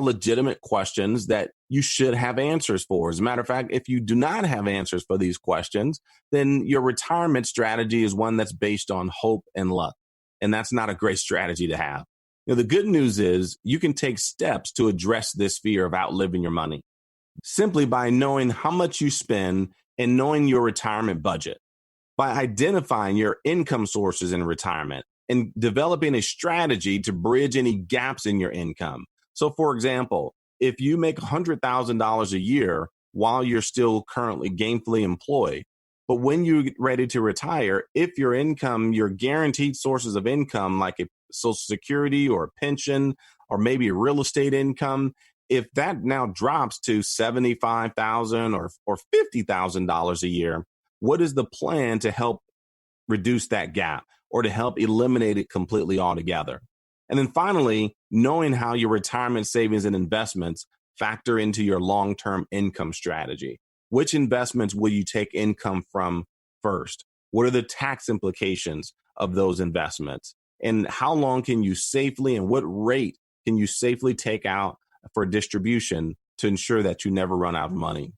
legitimate questions that you should have answers for. As a matter of fact, if you do not have answers for these questions, then your retirement strategy is one that's based on hope and luck. And that's not a great strategy to have. The good news is you can take steps to address this fear of outliving your money simply by knowing how much you spend and knowing your retirement budget, by identifying your income sources in retirement and developing a strategy to bridge any gaps in your income. So, for example, if you make $100,000 a year while you're still currently gainfully employed, but when you're ready to retire, if your income, your guaranteed sources of income, like a Social Security or a pension or maybe a real estate income, if that now drops to $75,000 or $50,000 a year, what is the plan to help reduce that gap or to help eliminate it completely altogether? And then finally, knowing how your retirement savings and investments factor into your long-term income strategy. Which investments will you take income from first? What are the tax implications of those investments? And how long can you safely and what rate can you safely take out for distribution to ensure that you never run out of money?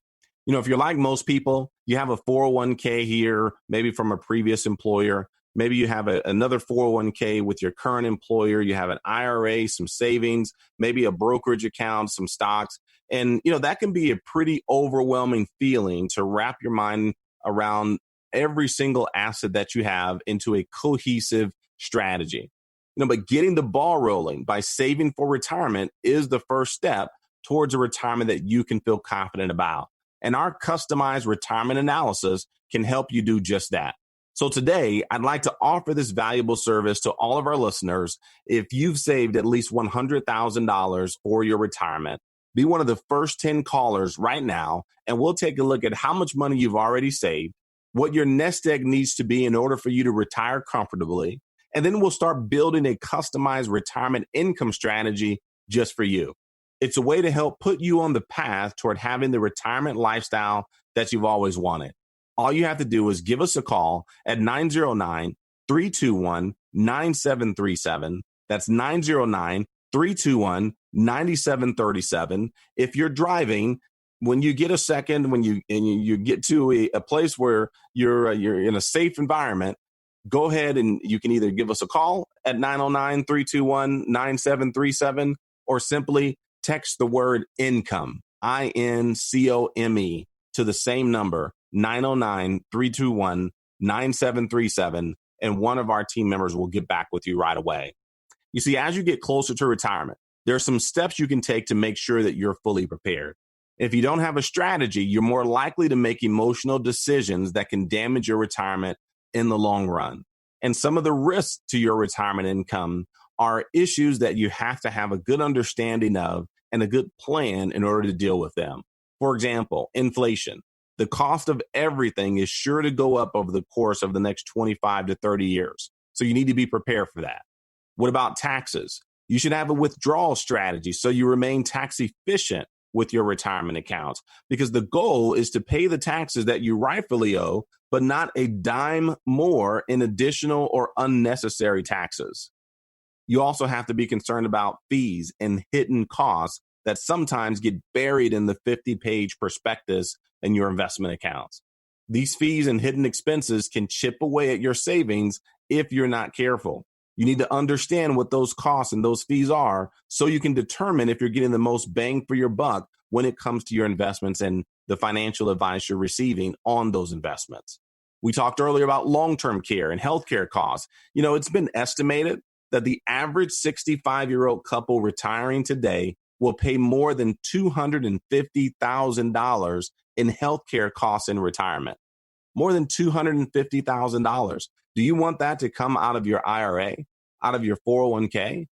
If you're like most people, you have a 401k here, maybe from a previous employer. Maybe you have another 401k with your current employer. You have an IRA, some savings, maybe a brokerage account, some stocks. And, that can be a pretty overwhelming feeling to wrap your mind around every single asset that you have into a cohesive strategy. But getting the ball rolling by saving for retirement is the first step towards a retirement that you can feel confident about. And our customized retirement analysis can help you do just that. So today, I'd like to offer this valuable service to all of our listeners. If you've saved at least $100,000 for your retirement, be one of the first 10 callers right now, and we'll take a look at how much money you've already saved, what your nest egg needs to be in order for you to retire comfortably, and then we'll start building a customized retirement income strategy just for you. It's a way to help put you on the path toward having the retirement lifestyle that you've always wanted. All you have to do is give us a call at 909-321-9737. That's 909-321-9737. If you're driving, when you get a second, when you get to a place where you're in a safe environment, go ahead and you can either give us a call at 909-321-9737 or simply text the word income, INCOME, to the same number, 909-321-9737, and one of our team members will get back with you right away. You see, as you get closer to retirement, there are some steps you can take to make sure that you're fully prepared. If you don't have a strategy, you're more likely to make emotional decisions that can damage your retirement in the long run. And some of the risks to your retirement income are issues that you have to have a good understanding of and a good plan in order to deal with them. For example, inflation. The cost of everything is sure to go up over the course of the next 25 to 30 years. So you need to be prepared for that. What about taxes? You should have a withdrawal strategy so you remain tax efficient with your retirement accounts, because the goal is to pay the taxes that you rightfully owe, but not a dime more in additional or unnecessary taxes. You also have to be concerned about fees and hidden costs that sometimes get buried in the 50-page prospectus in your investment accounts. These fees and hidden expenses can chip away at your savings if you're not careful. You need to understand what those costs and those fees are so you can determine if you're getting the most bang for your buck when it comes to your investments and the financial advice you're receiving on those investments. We talked earlier about long-term care and healthcare costs. It's been estimated that the average 65-year-old couple retiring today will pay more than $250,000 in healthcare costs in retirement. More than $250,000. Do you want that to come out of your IRA, out of your 401k?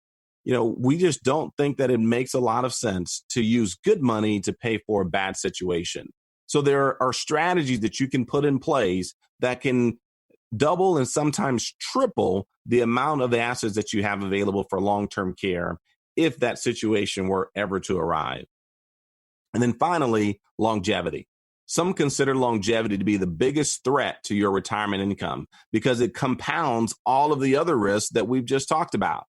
We just don't think that it makes a lot of sense to use good money to pay for a bad situation. So there are strategies that you can put in place that can double and sometimes triple the amount of assets that you have available for long-term care if that situation were ever to arrive. And then finally, longevity. Some consider longevity to be the biggest threat to your retirement income because it compounds all of the other risks that we've just talked about.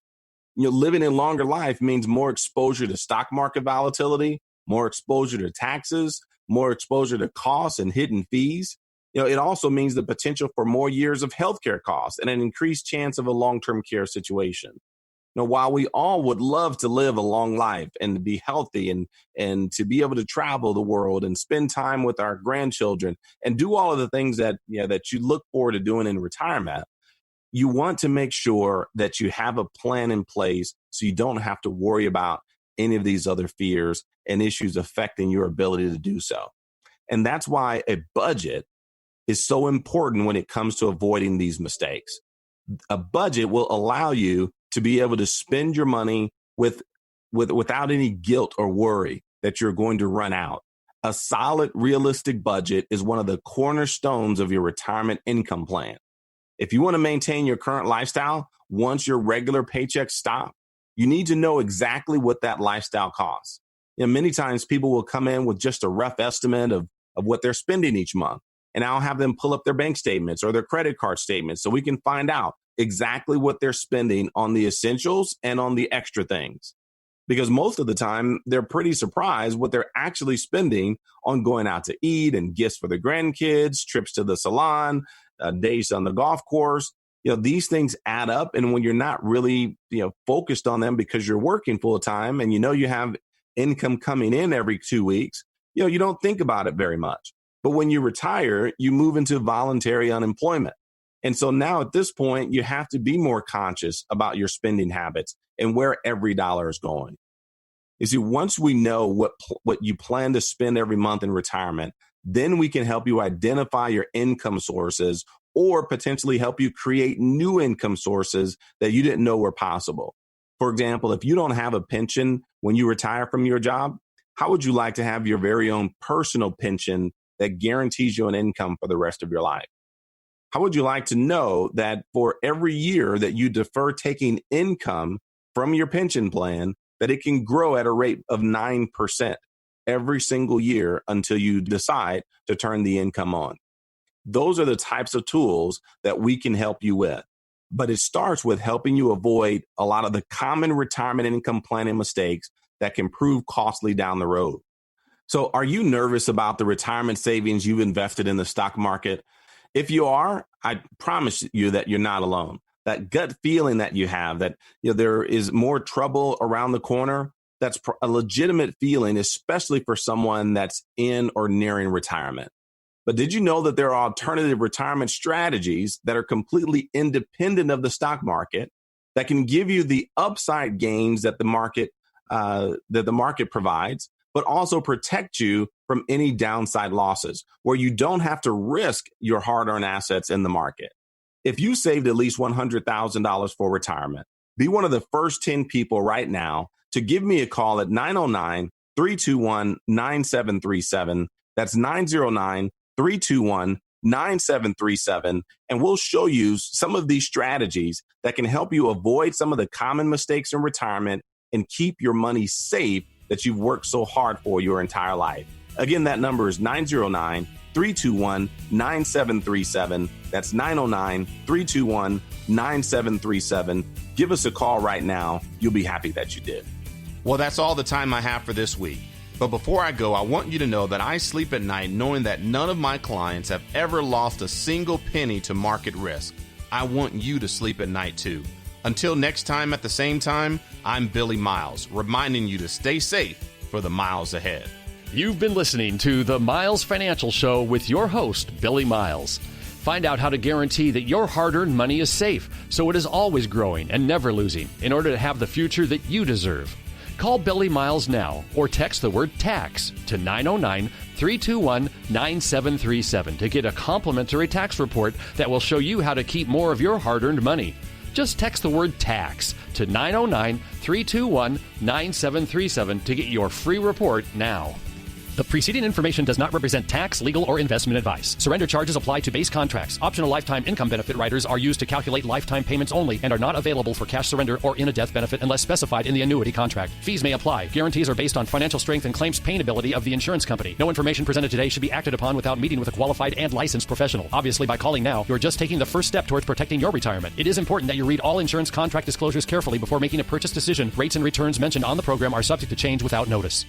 Living a longer life means more exposure to stock market volatility, more exposure to taxes, more exposure to costs and hidden fees. It also means the potential for more years of healthcare costs and an increased chance of a long-term care situation. While we all would love to live a long life and to be healthy and to be able to travel the world and spend time with our grandchildren and do all of the things that you look forward to doing in retirement, you want to make sure that you have a plan in place so you don't have to worry about any of these other fears and issues affecting your ability to do so. And that's why a budget is so important when it comes to avoiding these mistakes. A budget will allow you to be able to spend your money without any guilt or worry that you're going to run out. A solid, realistic budget is one of the cornerstones of your retirement income plan. If you want to maintain your current lifestyle, once your regular paychecks stop, you need to know exactly what that lifestyle costs. Many times people will come in with just a rough estimate of what they're spending each month. And I'll have them pull up their bank statements or their credit card statements so we can find out exactly what they're spending on the essentials and on the extra things. Because most of the time, they're pretty surprised what they're actually spending on going out to eat and gifts for the grandkids, trips to the salon, days on the golf course. These things add up. And when you're not really, focused on them because you're working full time and you have income coming in every 2 weeks, you don't think about it very much. But when you retire, you move into voluntary unemployment. And so now at this point, you have to be more conscious about your spending habits and where every dollar is going. You see, once we know what you plan to spend every month in retirement, then we can help you identify your income sources or potentially help you create new income sources that you didn't know were possible. For example, if you don't have a pension when you retire from your job, how would you like to have your very own personal pension that guarantees you an income for the rest of your life? How would you like to know that for every year that you defer taking income from your pension plan, that it can grow at a rate of 9% every single year until you decide to turn the income on? Those are the types of tools that we can help you with. But it starts with helping you avoid a lot of the common retirement income planning mistakes that can prove costly down the road. So are you nervous about the retirement savings you've invested in the stock market? If you are, I promise you that you're not alone. That gut feeling that you have that there is more trouble around the corner, that's a legitimate feeling, especially for someone that's in or nearing retirement. But did you know that there are alternative retirement strategies that are completely independent of the stock market that can give you the upside gains that the market provides, but also protect you from any downside losses, where you don't have to risk your hard-earned assets in the market? If you saved at least $100,000 for retirement, be one of the first 10 people right now to give me a call at 909-321-9737. That's 909-321-9737. And we'll show you some of these strategies that can help you avoid some of the common mistakes in retirement and keep your money safe that you've worked so hard for your entire life. Again, that number is 909-321-9737. That's 909-321-9737. Give us a call right now. You'll be happy that you did. Well, that's all the time I have for this week. But before I go, I want you to know that I sleep at night knowing that none of my clients have ever lost a single penny to market risk. I want you to sleep at night too. Until next time at the same time, I'm Billy Miles, reminding you to stay safe for the miles ahead. You've been listening to The Miles Financial Show with your host, Billy Miles. Find out how to guarantee that your hard-earned money is safe, so it is always growing and never losing, in order to have the future that you deserve. Call Billy Miles now or text the word TAX to 909-321-9737 to get a complimentary tax report that will show you how to keep more of your hard-earned money. Just text the word TAX to 909-321-9737 to get your free report now. The preceding information does not represent tax, legal, or investment advice. Surrender charges apply to base contracts. Optional lifetime income benefit riders are used to calculate lifetime payments only and are not available for cash surrender or in a death benefit unless specified in the annuity contract. Fees may apply. Guarantees are based on financial strength and claims paying ability of the insurance company. No information presented today should be acted upon without meeting with a qualified and licensed professional. Obviously, by calling now, you're just taking the first step towards protecting your retirement. It is important that you read all insurance contract disclosures carefully before making a purchase decision. Rates and returns mentioned on the program are subject to change without notice.